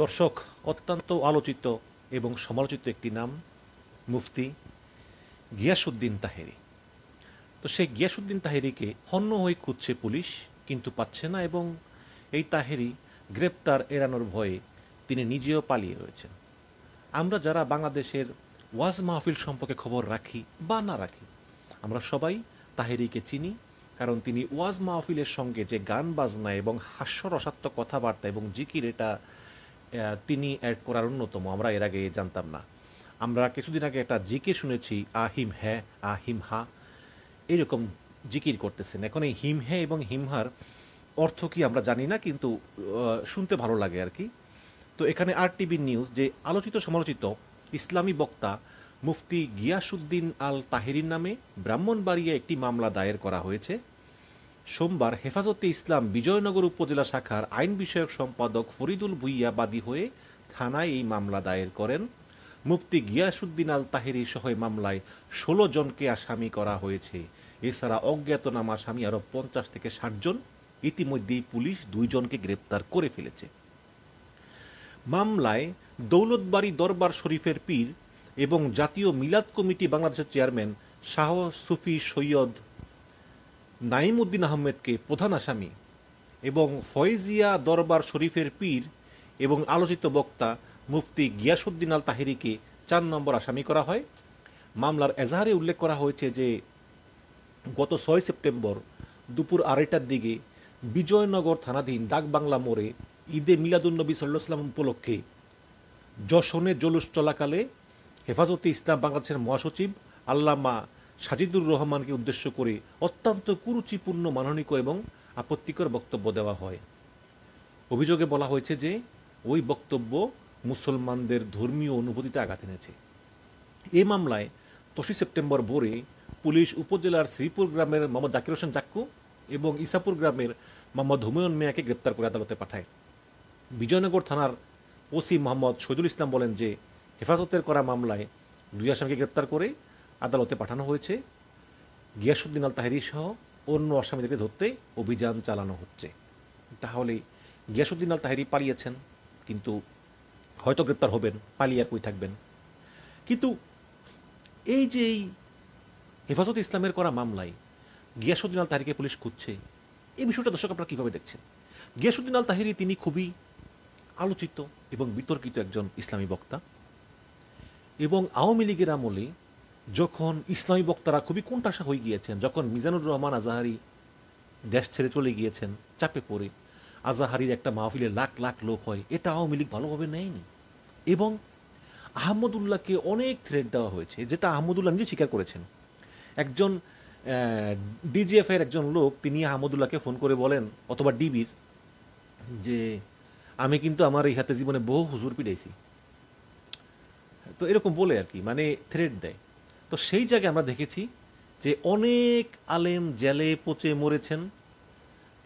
দর্শক, অত্যন্ত আলোচিত এবং সমালোচিত একটি নাম মুফতি গিয়াসউদ্দিন তাহেরি। তো সেই গিয়াসউদ্দিন তাহেরিকে হন্য হয়ে খুঁজছে পুলিশ, কিন্তু পাচ্ছে না। এবং এই তাহেরি গ্রেপ্তার এড়ানোর ভয়ে তিনি নিজেও পালিয়ে রয়েছেন। আমরা যারা বাংলাদেশের ওয়াজ মাহফিল সম্পর্কে খবর রাখি বা না রাখি, আমরা সবাই তাহেরিকে চিনি, কারণ তিনি ওয়াজ মাহফিলের সঙ্গে যে গান বাজনা এবং হাস্যরসাত্মক কথাবার্তা এবং জিকির, এটা তিনি অ্যাড করার অন্যতম। আমরা এর আগে জানতাম না। আমরা কিছুদিন আগে একটা জিকির শুনেছি, আহিম হ্যাঁ আহিম হা, এরকম জিকির করতেছেন। এখন এই হিম হ্যাঁ এবং হিমহার অর্থ কি আমরা জানি না, কিন্তু শুনতে ভালো লাগে আর কি। তো এখানে RTV নিউজ যে আলোচিত সমালোচিত ইসলামী বক্তা মুফতি গিয়াসউদ্দিন আল তাহেরির নামে ব্রাহ্মণবাড়িয়া একটি মামলা দায়ের করা হয়েছে। সোমবার হেফাজতে ইসলাম বিজয়নগর উপজেলা শাখার আইন বিষয়ক সম্পাদক ফরিদুল ভুইয়া বাদী হয়ে থানায় এই মামলা দায়ের করেন। মুফতি গিয়াসউদ্দিন আল তাহেরি সহ মামলায় ১৬ জনকে আসামি করা হয়েছে। এছাড়া অজ্ঞাতনামা আসামি আরও ৫০ থেকে ৬০ জন। ইতিমধ্যেই পুলিশ ২ জনকে গ্রেপ্তার করে ফেলেছে। মামলায় দৌলতবাড়ি দরবার শরীফের পীর এবং জাতীয় মিলাদ কমিটি বাংলাদেশের চেয়ারম্যান শাহ সুফি সৈয়দ নাইমুদ্দিন আহমেদকে প্রধান আসামি এবং ফয়েজিয়া দরবার শরীফের পীর এবং আলোচিত বক্তা মুফতি গিয়াসউদ্দিন আল তাহেরিকে ৪ নম্বর আসামি করা হয়। মামলার এজাহারে উল্লেখ করা হয়েছে যে গত ৬ সেপ্টেম্বর দুপুর ২:৩০টার দিকে বিজয়নগর থানাধীন ডাকবাংলা মোড়ে ঈদে মিলাদুন্নবী সাল্লাল্লাহু আলাইহি ওয়াসাল্লাম উপলক্ষে যশনে জলুস চলাকালে হেফাজতে ইসলাম বাংলাদেশের মহাসচিব আল্লামা সাজিদুর রহমানকে উদ্দেশ্য করে অত্যন্ত কুরুচিপূর্ণ, মানহানিক এবং আপত্তিকর বক্তব্য দেওয়া হয়। অভিযোগে বলা হয়েছে যে ওই বক্তব্য মুসলমানদের ধর্মীয় অনুভূতিতে আঘাত এনেছে। এই মামলায় ২০ সেপ্টেম্বর ভোরে পুলিশ উপজেলার শ্রীপুর গ্রামের মোহাম্মদ জাকির হোসেন জাক্কু এবং ইসাপুর গ্রামের মোহাম্মদ হুমায়ুন মিয়াকে গ্রেপ্তার করে আদালতে পাঠায়। বিজয়নগর থানার ওসি মোহাম্মদ শহীদুল ইসলাম বলেন যে হেফাজতের করা মামলায় ২ আসামিকে গ্রেপ্তার করে আদালতে পাঠানো হয়েছে। গিয়াসউদ্দিন আল তাহেরি সহ অন্য আসামিদেরকে ধরতে অভিযান চালানো হচ্ছে। তাহলে গিয়াসউদ্দিন আল তাহেরি পালিয়েছেন, কিন্তু হয়তো গ্রেপ্তার হবেন, পালিয়ে আর কই থাকবেন। কিন্তু এই যে এই হেফাজত ইসলামের করা মামলায় গিয়াসউদ্দিন আল তাহেরিকে পুলিশ খুঁজছে, এই বিষয়টা দর্শক আপনারা কীভাবে দেখছেন? গিয়াসউদ্দিন আল তাহেরি তিনি খুবই আলোচিত এবং বিতর্কিত একজন ইসলামী বক্তা, এবং আওয়ামী লীগের আমলে যখন ইসলামী বক্তারা খুবই কোণঠাসা হয়ে গিয়েছেন, যখন মিজানুর রহমান আজাহারি দেশ ছেড়ে চলে গিয়েছেন চাপে পড়ে, আজাহারির একটা মাহফিলে লাখ লাখ লোক হয়, এটা আওয়ামী লীগ ভালোভাবে নেয়নি। এবং আহমদুল্লাহকে অনেক থ্রেট দেওয়া হয়েছে, যেটা আহমদুল্লাহ নিজে স্বীকার করেছেন। একজন ডিজিএফের একজন লোক তিনি আহমদুল্লাহকে ফোন করে বলেন, অথবা ডিবির, যে আমি কিন্তু আমার এই হাতে জীবনে বহু হুজুর পিটাইছি। তো এরকম বলে আর কি, মানে থ্রেট দেয়। তো সেই জায়গায় আমরা দেখেছি যে অনেক আলেম জেলে পচে মরেছেন,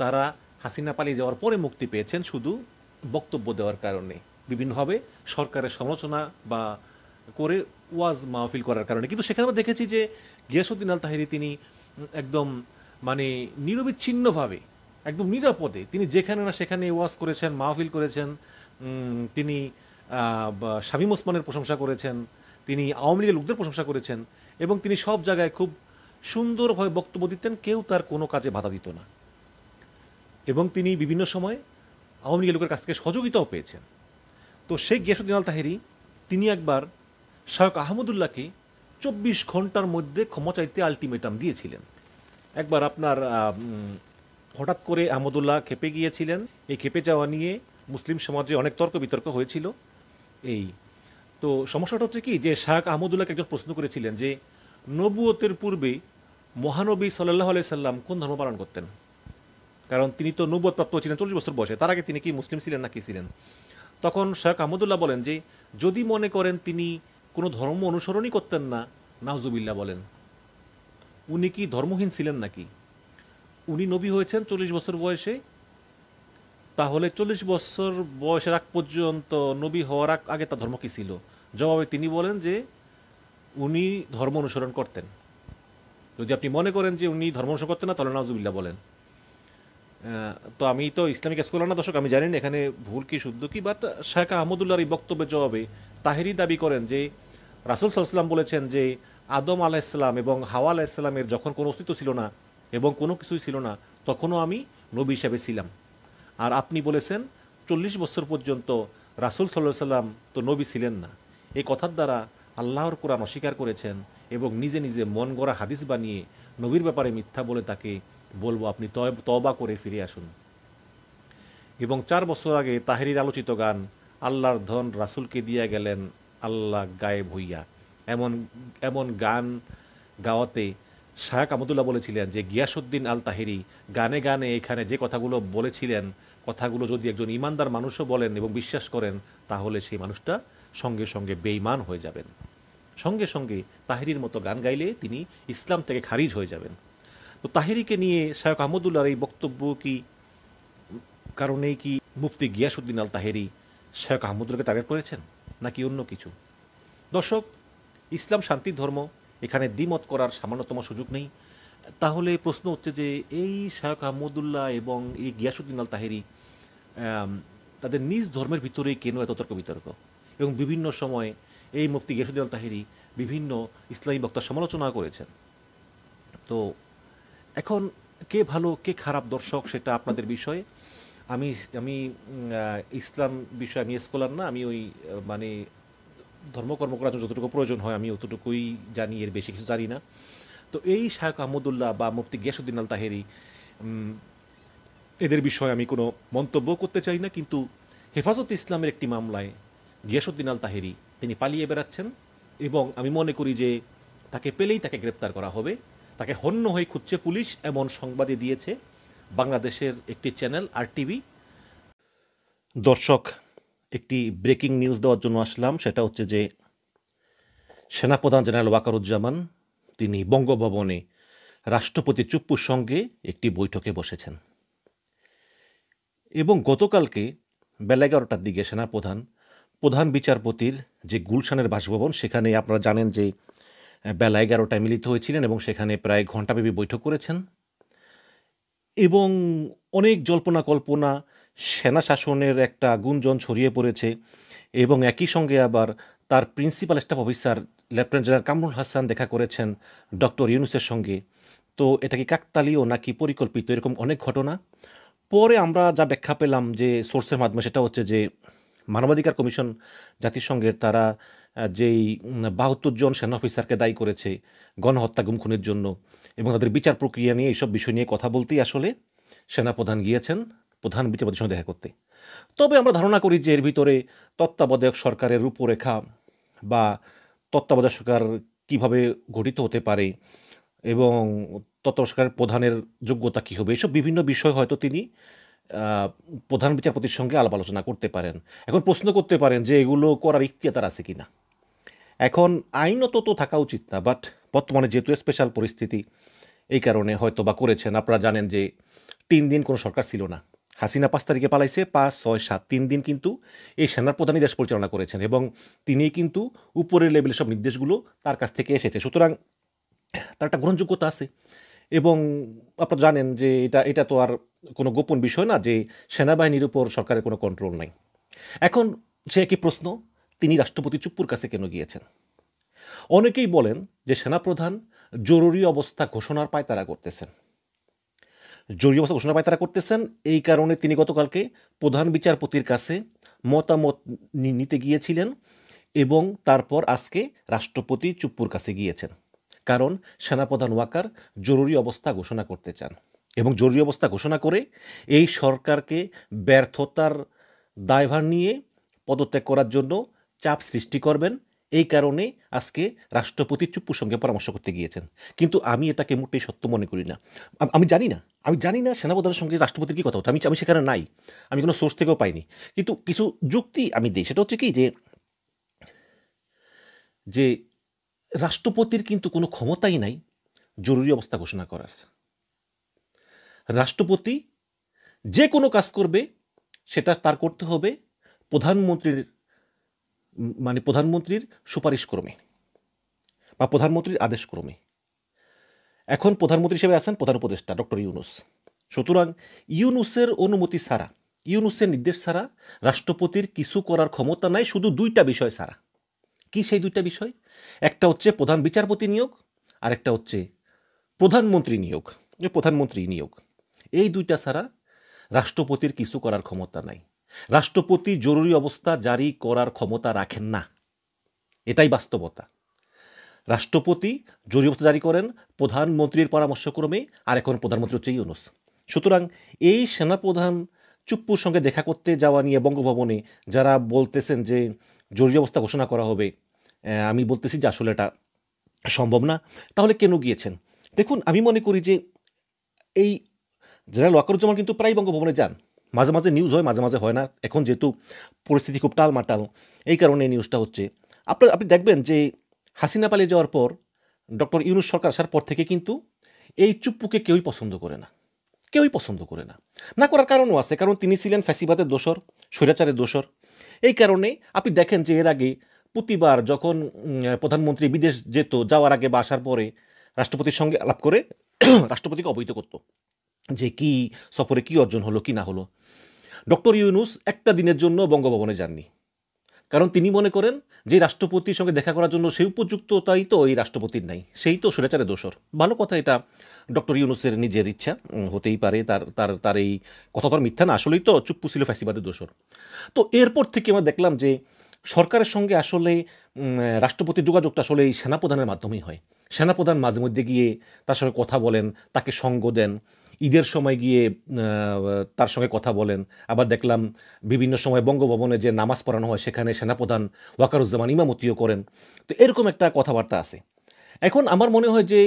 তারা হাসিনা পালিয়ে যাওয়ার পরে মুক্তি পেয়েছেন শুধু বক্তব্য দেওয়ার কারণে, বিভিন্নভাবে সরকারের সমালোচনা বা করে ওয়াজ মাহফিল করার কারণে। কিন্তু সেখানে আমরা দেখেছি যে গিয়াসউদ্দিন আল তাহেরি তিনি একদম মানে নিরবিচ্ছিন্নভাবে, একদম নিরাপদে তিনি যেখানে না সেখানে ওয়াজ করেছেন, মাহফিল করেছেন। তিনি শামীম ওসমানের প্রশংসা করেছেন, তিনি আওয়ামী লীগের লোকদের প্রশংসা করেছেন, এবং তিনি সব জায়গায় খুব সুন্দরভাবে বক্তব্য দিতেন, কেউ তার কোনো কাজে বাধা দিত না। এবং তিনি বিভিন্ন সময় আওয়ামী লীগের লোকের কাছ থেকে সহযোগিতাও পেয়েছেন। তো শেখ গিয়াসউদ্দিন আল তাহেরি তিনি একবার শায়খ আহমদুল্লাহকে ২৪ ঘন্টার মধ্যে ক্ষমা চাইতে আলটিমেটাম দিয়েছিলেন। একবার আপনার হঠাৎ করে আহমদুল্লাহ খেপে গিয়েছিলেন, এই খেপে যাওয়া নিয়ে মুসলিম সমাজে অনেক তর্ক বিতর্ক হয়েছিল। এই তো সমস্যাটা হচ্ছে কি, যে শায়খ আহমদুল্লাহকে একজন প্রশ্ন করেছিলেন যে নবুয়তের পূর্বে মহানবী সাল্লাল্লাহু আলাইহি সাল্লাম কোন ধর্ম পালন করতেন, কারণ তিনি তো নবুয়ত প্রাপ্ত ছিলেন ৪০ বছর বয়সে, তার আগে তিনি কি মুসলিম ছিলেন না কি ছিলেন? তখন শায়খ আহমদুল্লাহ বলেন যে যদি মনে করেন তিনি কোনো ধর্ম অনুসরণই করতেন না, নাউজুবিল্লাহ বলেন, উনি কি ধর্মহীন ছিলেন নাকি? উনি নবী হয়েছেন ৪০ বছর বয়সে, তাহলে ৪০ বছর বয়সের আগ পর্যন্ত নবী হওয়ার আগে তার ধর্ম কী ছিল? জবাবে তিনি বলেন যে উনি ধর্ম অনুসরণ করতেন। যদি আপনি মনে করেন যে উনি ধর্ম অনুসরণ করতেন না, তাহলে নাউজুবিল্লাহ বলেন। তো আমি তো ইসলামিক স্কলার না দর্শক, আমি জানি না এখানে ভুল কি শুদ্ধ কি, বাট শেখ আহমদুল্লাহর এই বক্তব্যের জবাবে তাহেরি দাবি করেন যে রাসূল সাল্লাল্লাহু আলাইহি ওয়াসাল্লাম বলেছেন যে আদম আলাইহিসসালাম এবং হাওয়া আলাইহিসসালামের যখন কোনো অস্তিত্ব ছিল না এবং কোনো কিছুই ছিল না, তখনও আমি নবী হিসাবে ছিলাম। আর আপনি বলেছেন 40 বছর পর্যন্ত রাসূল সাল্লাল্লাহু আলাইহি ওয়াসাল্লাম তো নবী ছিলেন না। এই কথার দ্বারা আল্লাহর কোরআন অস্বীকার করেছেন এবং নিজে নিজে মন গড়া হাদিস বানিয়ে নবীর ব্যাপারে মিথ্যা বলে তাকে বলবো আপনি তওবা করে ফিরে আসুন। এবং 4 বছর আগে তাহেরির আলোচিত গান আল্লাহর ধন রাসূলকে দিয়া গেলেন আল্লাহ গায়েব হইয়া, এমন এমন গান গাওয়াতে শায়খ আহমদুল্লাহ বলেছিলেন যে গিয়াসউদ্দিন আল তাহেরি গানে গানে এখানে যে কথাগুলো বলেছিলেন, কথাগুলো যদি একজন ইমানদার মানুষও বলেন এবং বিশ্বাস করেন, তাহলে সেই মানুষটা সঙ্গে সঙ্গে বেঈমান হয়ে যাবেন। সঙ্গে সঙ্গে তাহেরির মতো গান গাইলে তিনি ইসলাম থেকে খারিজ হয়ে যাবেন। তো তাহেরিকে নিয়ে শায়খ আহমদুল্লাহর এই বক্তব্য কি কারণেই কি মুফতি গিয়াসউদ্দিন আল তাহেরি শেখ আহমদুল্লাহকে টার্গেট করেছেন, নাকি অন্য কিছু? দর্শক, ইসলাম শান্তির ধর্ম, এখানে দ্বিমত করার সামান্যতম সুযোগ নেই। তাহলে প্রশ্ন হচ্ছে যে এই শেখ আহমদুল্লাহ এবং এই গিয়াসউদ্দিন আল তাহেরি তাদের নিজ ধর্মের ভিতরেই কেন এত তর্ক বিতর্ক, এবং বিভিন্ন সময় এই মুফতি গিয়াসউদ্দিন আল তাহেরি বিভিন্ন ইসলামী বক্তার সমালোচনা করেছেন। তো এখন কে ভালো কে খারাপ দর্শক সেটা আপনাদের বিষয়। আমি আমি ইসলাম বিষয়ে আমি স্কলার না, আমি ওই মানে ধর্মকর্ম করার জন্য যতটুকু প্রয়োজন হয় আমি অতটুকুই জানি, এর বেশি কিছু জানি না। তো এই শায়খ আহমদুল্লাহ বা মুফতি গিয়াসউদ্দিন আল তাহেরি, এদের বিষয়ে আমি কোনো মন্তব্য করতে চাই না, কিন্তু হেফাজত ইসলামের একটি মামলায় গিয়াসউদ্দিন আল তাহেরি তিনি পালিয়ে বেড়াচ্ছেন এবং আমি মনে করি যে তাকে পেলেই তাকে গ্রেপ্তার করা হবে। তাকে হন্য হয়ে খুঁজছে পুলিশ, এমন সংবাদে দিয়েছে বাংলাদেশের একটি চ্যানেল RTV। দর্শক, একটি ব্রেকিং নিউজ দেওয়ার জন্য আসলাম, সেটা হচ্ছে যে সেনাপ্রধান জেনারেল ওয়াকারুজ্জামান তিনি বঙ্গভবনে রাষ্ট্রপতি চুপ্পুর সঙ্গে একটি বৈঠকে বসেছেন এবং গতকালকে বেলা 11টার দিকে সেনাপ্রধান প্রধান বিচারপতির যে গুলশানের বাসভবন, সেখানে আপনারা জানেন যে বেলা 11টায় মিলিত হয়েছিলেন এবং সেখানে প্রায় ঘণ্টাব্যাপী বৈঠক করেছেন এবং অনেক জল্পনা কল্পনা, সেনা শাসনের একটা গুঞ্জন ছড়িয়ে পড়েছে এবং একই সঙ্গে আবার তার principal staff officer lieutenant general Kamrul Hasan দেখা করেছেন ডক্টর ইউনূসের সঙ্গে। তো এটা কি কাকতালীয় নাকি পরিকল্পিত, এরকম অনেক ঘটনা। পরে আমরা যা ব্যাখ্যা পেলাম যে সোর্সের মাধ্যমে, সেটা হচ্ছে যে মানবাধিকার কমিশন জাতিসংঘের তারা যেই 72 জন সেনা অফিসারকে দায়ী করেছে গণহত্যা গুম খুনের জন্য এবং তাদের বিচার প্রক্রিয়া নিয়ে এইসব বিষয় নিয়ে কথা বলতেই আসলে সেনাপ্রধান গিয়েছেন প্রধান বিচারপতির সঙ্গে দেখা করতে। তবে আমরা ধারণা করি যে এর ভিতরে তত্ত্বাবধায়ক সরকারের রূপরেখা বা তত্ত্বাবধায়ক সরকার কীভাবে গঠিত হতে পারে এবং তত্ত্বাবধায়ক সরকারের প্রধানের যোগ্যতা কী হবে, এসব বিভিন্ন বিষয় হয়তো তিনি প্রধান বিচারপতির সঙ্গে আলাপ আলোচনা করতে পারেন। এখন প্রশ্ন করতে পারেন যে এগুলো করার ইখতিয়ার আছে কি না। এখন আইনত তো থাকা উচিত না, বাট বর্তমানে যেহেতু স্পেশাল পরিস্থিতি, এই কারণে হয়তো বা করেছেন। আপনারা জানেন যে 3 দিন কোনো সরকার ছিল না, হাসিনা 5 তারিখে পালাইছে, 5, 6, 7 3 দিন কিন্তু এই সেনার প্রধানই দেশ পরিচালনা করেছেন এবং তিনিই কিন্তু উপরের লেভেলের সব নির্দেশগুলো তার কাছ থেকে এসেছে, সুতরাং তার একটা গ্রহণযোগ্যতা আছে। এবং আপনারা জানেন যে এটা তো আর কোনো গোপন বিষয় না যে সেনাবাহিনীর উপর সরকারের কোনো কন্ট্রোল নাই। এখন সে একই প্রশ্ন, তিনি রাষ্ট্রপতি চুপ্পুর কাছে কেন গিয়েছেন? অনেকেই বলেন যে সেনাপ্রধান জরুরি অবস্থা ঘোষণার পায়তারা করতেছেন, জরুরি অবস্থা ঘোষণার পায়তারা করতেছেন, এই কারণে তিনি গতকালকে প্রধান বিচারপতির কাছে মতামত নিতে গিয়েছিলেন এবং তারপর আজকে রাষ্ট্রপতি চুপ্পুর কাছে গিয়েছেন, কারণ সেনাপ্রধান ওয়াকার জরুরি অবস্থা ঘোষণা করতে চান এবং জরুরি অবস্থা ঘোষণা করে এই সরকারকে ব্যর্থতার দায়ভার নিয়ে পদত্যাগ করার জন্য চাপ সৃষ্টি করবেন। এই কারণে আজকে রাষ্ট্রপতি চুপ্পুর সঙ্গে পরামর্শ করতে গিয়েছেন, কিন্তু আমি এটাকে মোটেই সত্য মনে করি না। আমি জানি না সেনাপ্রধানের সঙ্গে রাষ্ট্রপতির কী কথা হচ্ছে, আমি সেখানে নাই, আমি কোনো সোর্স থেকেও পাইনি, কিন্তু কিছু যুক্তি আমি দিই। সেটা হচ্ছে কি যে যে রাষ্ট্রপতির কিন্তু কোনো ক্ষমতাই নাই জরুরি অবস্থা ঘোষণা করার। রাষ্ট্রপতি যে কোনো কাজ করবে সেটা তার করতে হবে প্রধানমন্ত্রীর সুপারিশ ক্রমে বা প্রধানমন্ত্রীর আদেশ ক্রমে। এখন প্রধানমন্ত্রী হিসেবে আছেন প্রধান উপদেষ্টা ডক্টর ইউনূস, সুতরাং ইউনূসের অনুমতি ছাড়া, ইউনূসের নির্দেশ ছাড়া রাষ্ট্রপতির কিছু করার ক্ষমতা নাই, শুধু দুইটা বিষয় ছাড়া। কি সেই দুইটা বিষয়? একটা হচ্ছে প্রধান বিচারপতি নিয়োগ, আর একটা হচ্ছে প্রধানমন্ত্রী নিয়োগ, প্রধানমন্ত্রী নিয়োগ। এই দুইটা ছাড়া রাষ্ট্রপতির কিছু করার ক্ষমতা নাই। রাষ্ট্রপতি জরুরি অবস্থা জারি করার ক্ষমতা রাখেন না, এটাই বাস্তবতা। রাষ্ট্রপতি জরুরি অবস্থা জারি করেন প্রধানমন্ত্রীর পরামর্শক্রমে, আর এখন প্রধানমন্ত্রী হচ্ছে ইউনূস। সুতরাং এই সেনাপ্রধান চুপ্পুর সঙ্গে দেখা করতে যাওয়া নিয়ে বঙ্গভবনে যারা বলতেছেন যে জরুরি অবস্থা ঘোষণা করা হবে, আমি বলতেছি যে আসলে এটা সম্ভব না। তাহলে কেন গিয়েছেন? দেখুন, আমি মনে করি যে এই জেনারেল ওয়াকারুজ্জামান কিন্তু প্রায় বঙ্গভবনে যান, মাঝে মাঝে নিউজ হয়, মাঝে মাঝে হয় না। এখন যেহেতু পরিস্থিতি খুব টালমাটাল, এই কারণে এই নিউজটা হচ্ছে। আপনি দেখবেন যে হাসিনা পালিয়ে যাওয়ার পর, ডক্টর ইউনূস সরকার আসার পর থেকে কিন্তু এই চুপ্পুকে কেউই পছন্দ করে না, কেউই পছন্দ করে না। না করার কারণও আছে, কারণ তিনি ছিলেন ফ্যাসিবাদের দোসর, স্বৈরাচারের দোসর। এই কারণে আপনি দেখেন যে এর আগে প্রতিবার যখন প্রধানমন্ত্রী বিদেশ যেত, যাওয়ার আগে বা আসার পরে রাষ্ট্রপতির সঙ্গে আলাপ করে রাষ্ট্রপতিকে অবহিত করত যে কি সফরে কি অর্জন হলো কি না হলো। ডক্টর ইউনূস একটা দিনের জন্য বঙ্গভবনে যাননি, কারণ তিনি মনে করেন যে রাষ্ট্রপতির সঙ্গে দেখা করার জন্য সেই উপযুক্ততাই তো এই রাষ্ট্রপতির নাই, সেই তো স্বৈরাচারের দোসর। ভালো কথা, এটা ডক্টর ইউনূসের নিজের ইচ্ছা, হতেই পারে। তার তার তার এই কথা তো আর মিথ্যা না, আসলেই তো চুপ্পু ছিল ফ্যাসিবাদের দোসর। তো এরপর থেকে আমরা দেখলাম যে সরকারের সঙ্গে আসলে রাষ্ট্রপতির যোগাযোগটা আসলে এই সেনাপ্রধানের মাধ্যমেই হয়। সেনাপ্রধান মাঝে মধ্যে গিয়ে তার সঙ্গে কথা বলেন, তাকে সঙ্গ দেন, ঈদের সময় গিয়ে তার সঙ্গে কথা বলেন। আবার দেখলাম বিভিন্ন সময় বঙ্গভবনে যে নামাজ পড়ানো হয় সেখানে সেনাপ্রধান ওয়াকারুজ্জামান ইমামতিও করেন। তো এরকম একটা কথাবার্তা আছে। এখন আমার মনে হয় যে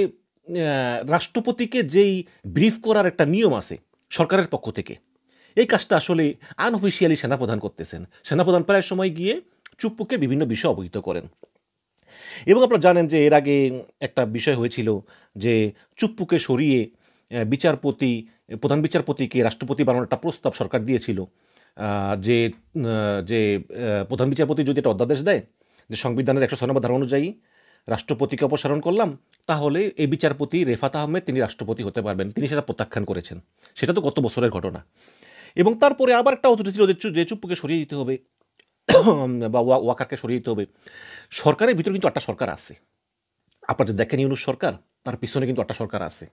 রাষ্ট্রপতিকে যেই ব্রিফ করার একটা নিয়ম আছে সরকারের পক্ষ থেকে, এই কাজটা আসলে আনঅফিসিয়ালি সেনাপ্রধান করতেছেন। সেনাপ্রধান প্রায় সময় গিয়ে চুপ্পুকে বিভিন্ন বিষয় অবহিত করেন। এবং আপনারা জানেন যে এর আগে একটা বিষয় হয়েছিল যে চুপ্পুকে সরিয়ে বিচারপতি, প্রধান বিচারপতিকে রাষ্ট্রপতি বানানোর একটা প্রস্তাব সরকার দিয়েছিল। যে যে প্রধান বিচারপতি যদি একটা অধ্যাদেশ দেয় যে সংবিধানের 106 নম্বর ধারা অনুযায়ী রাষ্ট্রপতিকে অপসারণ করলাম, তাহলে এই বিচারপতি রেফাত আহমেদ তিনি রাষ্ট্রপতি হতে পারবেন। তিনি সেটা প্রত্যাখ্যান করেছেন। সেটা তো গত বছরের ঘটনা। এবং তারপরে আবার একটা অজুহাত ছিল যে চুপ্পুকে সরিয়ে দিতে হবে বা ওয়াকারকে সরিয়ে দিতে হবে। সরকারের ভিতরে কিন্তু একটা সরকার আছে। আপনারা যে দেখেন ইউনূস সরকার, তার পিছনে কিন্তু একটা সরকার আছে,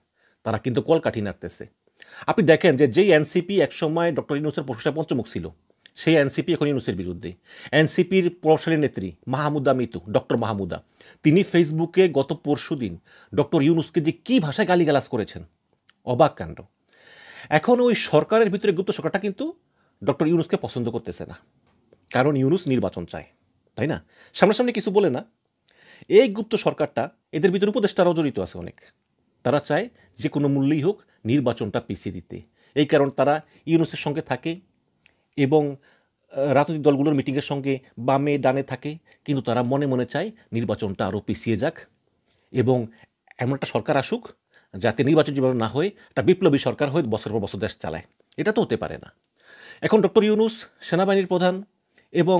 তারা কিন্তু কলকাঠি নাড়তেছে। আপনি দেখেন যে যেই এনসিপি একসময় ডক্টর ইউনূসের প্রশংসায় পঞ্চমুখ ছিল, সেই এনসিপি এখন ইউনূসের বিরুদ্ধে। এনসিপির প্রভাবশালী নেত্রী মাহমুদা মিতু, ডক্টর মাহমুদা, তিনি ফেসবুকে গত পরশুদিন ডক্টর ইউনূসকে যে কী ভাষায় গালিগালাজ করেছেন, অবাক কাণ্ড। এখন ওই সরকারের ভিতরে গুপ্ত সরকারটা কিন্তু ডক্টর ইউনূসকে পছন্দ করতেছে না, কারণ ইউনূস নির্বাচন চায়, তাই না? সামনাসামনি কিছু বলে না। এই গুপ্ত সরকারটা, এদের ভিতরে উপদেষ্টারাও জড়িত আছে অনেক। তারা চায় যে কোনো মূল্যেই হোক নির্বাচনটা পিছিয়ে দিতে। এই কারণ তারা ইউনূসের সঙ্গে থাকে এবং রাজনৈতিক দলগুলোর মিটিংয়ের সঙ্গে বামে ডানে থাকে, কিন্তু তারা মনে মনে চায় নির্বাচনটা আরও পিছিয়ে যাক এবং এমন একটা সরকার আসুক যাতে নির্বাচন যেভাবে না হয়ে একটা বিপ্লবী সরকার হয়ে বছর পর বছর দেশ চালায়। এটা তো হতে পারে না। এখন ডক্টর ইউনূস সেনাবাহিনীর প্রধান এবং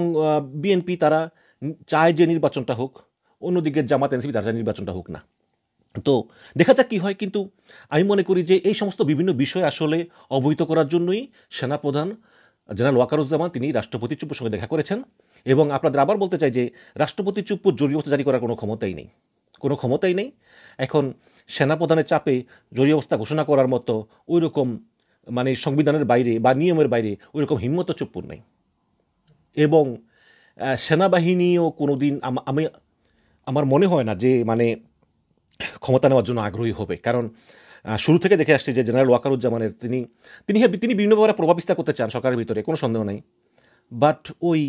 বিএনপি তারা চায় যে নির্বাচনটা হোক, অন্যদিকে জামাত এনসিপি তারা নির্বাচনটা হোক না। তো দেখা যাক কী হয়। কিন্তু আমি মনে করি যে এই সমস্ত বিভিন্ন বিষয় আসলে অবহিত করার জন্যই সেনাপ্রধান জেনারেল ওয়াকারুজ্জামান তিনি রাষ্ট্রপতি চুপ্পুর সঙ্গে দেখা করেছেন। এবং আপনাদের আবার বলতে চাই যে রাষ্ট্রপতি চুপ্পুর জরুরি অবস্থা জারি করার কোনো ক্ষমতাই নেই, কোনো ক্ষমতাই নেই। এখন সেনাপ্রধানের চাপে জরুরি অবস্থা ঘোষণা করার মতো ওই রকম মানে সংবিধানের বাইরে বা নিয়মের বাইরে ওই রকম হিম্মত চুপ্পুর নেই। এবং সেনাবাহিনীও কোনো দিন আমার মনে হয় না যে মানে ক্ষমতা নেওয়ার জন্য আগ্রহী হবে, কারণ শুরু থেকে দেখে আসছি যে জেনারেল ওয়াকারুজ্জামানের তিনি বিভিন্নভাবে প্রভাব বিস্তার করতে চান সরকারের ভিতরে, কোনো সন্দেহ নেই। বাট ওই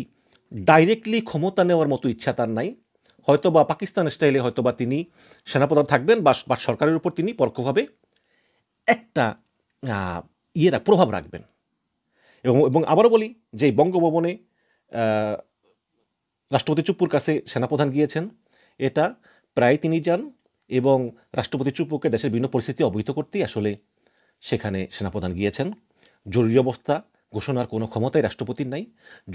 ডাইরেক্টলি ক্ষমতা নেওয়ার মতো ইচ্ছা তার নাই। হয়তো বা পাকিস্তান স্টাইলে হয়তো বা তিনি সেনাপ্রধান থাকবেন বা সরকারের উপর তিনি পরোক্ষভাবে একটা প্রভাব রাখবেন। এবং আবারও বলি যে বঙ্গভবনে রাষ্ট্রপতি চুপ্পুর কাছে সেনাপ্রধান গিয়েছেন, এটা প্রায় তিনি যান এবং রাষ্ট্রপতি চুপ্পুকে দেশের বিভিন্ন পরিস্থিতি অবহিত করতেই আসলে সেখানে সেনাপ্রধান গিয়েছেন। জরুরি অবস্থা ঘোষণার কোনো ক্ষমতাই রাষ্ট্রপতির নাই।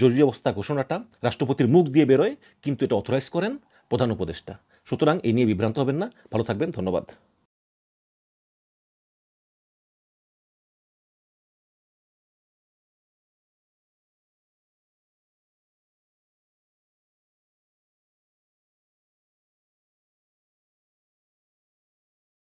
জরুরি অবস্থা ঘোষণাটা রাষ্ট্রপতির মুখ দিয়ে বেরোয়, কিন্তু এটা অথরাইজ করেন প্রধান উপদেষ্টা। সুতরাং এই নিয়ে বিভ্রান্ত হবেন না। ভালো থাকবেন, ধন্যবাদ।